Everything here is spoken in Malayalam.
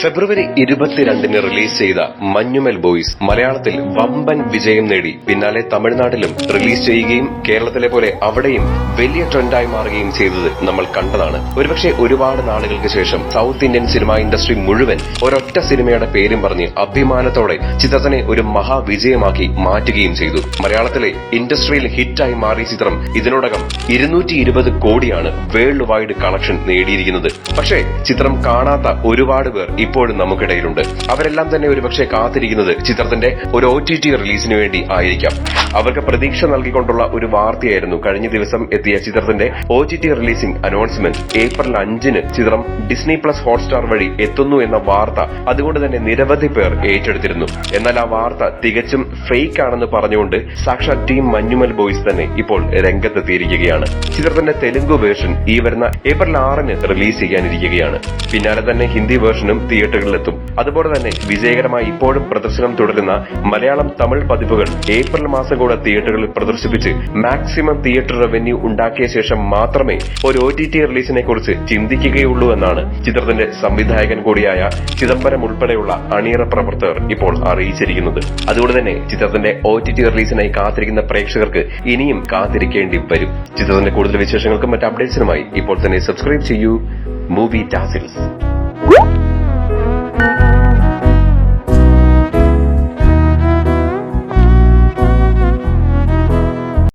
ഫെബ്രുവരി 22 റിലീസ് ചെയ്ത മഞ്ഞുമൽ ബോയ്സ് മലയാളത്തിൽ വമ്പൻ വിജയം നേടി. പിന്നാലെ തമിഴ്നാട്ടിലും റിലീസ് ചെയ്യുകയും കേരളത്തിലെ പോലെ അവിടെയും വലിയ ട്രെൻഡായി മാറുകയും ചെയ്തത് നമ്മൾ കണ്ടതാണ്. ഒരുപക്ഷെ ഒരുപാട് നാളുകൾക്ക് ശേഷം സൗത്ത് ഇന്ത്യൻ സിനിമാ ഇൻഡസ്ട്രി മുഴുവൻ ഒരൊറ്റ സിനിമയുടെ പേരും പറഞ്ഞ് അഭിമാനത്തോടെ ചിത്രത്തിനെ ഒരു മഹാവിജയമാക്കി മാറ്റുകയും ചെയ്തു. മലയാളത്തിലെ ഇൻഡസ്ട്രിയിൽ ഹിറ്റായി മാറിയ ചിത്രം ഇതിനോടകം 220 കോടിയാണ് വേൾഡ് വൈഡ് കളക്ഷൻ നേടിയിരിക്കുന്നത്. പക്ഷേ ചിത്രം കാണാത്ത ഒരുപാട് പേർ ഇപ്പോഴും നമുക്കിടയിലുണ്ട്. അവരെല്ലാം തന്നെ ഒരുപക്ഷെ കാത്തിരിക്കുന്നത് ചിത്രത്തിന്റെ ഒരു OTT റിലീസിന് വേണ്ടി ആയിരിക്കാം. അവർക്ക് പ്രതീക്ഷ നൽകിക്കൊണ്ടുള്ള ഒരു വാർത്തയായിരുന്നു കഴിഞ്ഞ ദിവസം എത്തിയ ചിത്രത്തിന്റെ OTT റിലീസിംഗ് അനൗൺസ്മെന്റ്. ഏപ്രിൽ 5 ചിത്രം ഡിസ്നി പ്ലസ് ഹോട്ട്സ്റ്റാർ വഴി എത്തുന്നു എന്ന വാർത്ത അതുകൊണ്ട് തന്നെ നിരവധി പേർ ഏറ്റെടുത്തിരുന്നു. എന്നാൽ ആ വാർത്ത തികച്ചും ഫേക്ക് ആണെന്ന് പറഞ്ഞുകൊണ്ട് സാക്ഷാൽ ടീം മഞ്ഞുമൽ ബോയ്സ് തന്നെ ഇപ്പോൾ രംഗത്തെത്തിയിരിക്കുകയാണ്. ചിത്രത്തിന്റെ തെലുങ്ക് വേർഷൻ ഈ വരുന്ന ഏപ്രിൽ 6 റിലീസ് ചെയ്യാനിരിക്കുകയാണ്. പിന്നാലെ തന്നെ ഹിന്ദി വേർഷനും തിയേറ്ററുകളിലെത്തും. അതുപോലെ തന്നെ വിജയകരമായി ഇപ്പോഴും പ്രദർശനം തുടരുന്ന മലയാളം തമിഴ് പതിപ്പുകൾ ഏപ്രിൽ മാസം കൂടെ തിയേറ്ററുകളിൽ പ്രദർശിപ്പിച്ച് മാക്സിമം തിയേറ്റർ റവന്യൂ ഉണ്ടാക്കിയ ശേഷം മാത്രമേ ഒരു OTT റിലീസിനെ കുറിച്ച് ചിന്തിക്കുകയുള്ളൂ എന്നാണ് ചിത്രത്തിന്റെ സംവിധായകൻ കൂടിയായ ചിദംബരം ഉൾപ്പെടെയുള്ള അണിയറ പ്രവർത്തകർ ഇപ്പോൾ അറിയിച്ചിരിക്കുന്നത്. അതുകൊണ്ട് തന്നെ ചിത്രത്തിന്റെ OTT റിലീസിനായി കാത്തിരിക്കുന്ന പ്രേക്ഷകർക്ക് ഇനിയും കാത്തിരിക്കേണ്ടി വരും. ചിത്രത്തിന്റെ കൂടുതൽ വിശേഷങ്ങൾക്കും മറ്റ് അപ്ഡേറ്റ്സിനുമായി ഇപ്പോൾ തന്നെ സബ്സ്ക്രൈബ് ചെയ്യൂ മൂവി ടാസിൽസ്.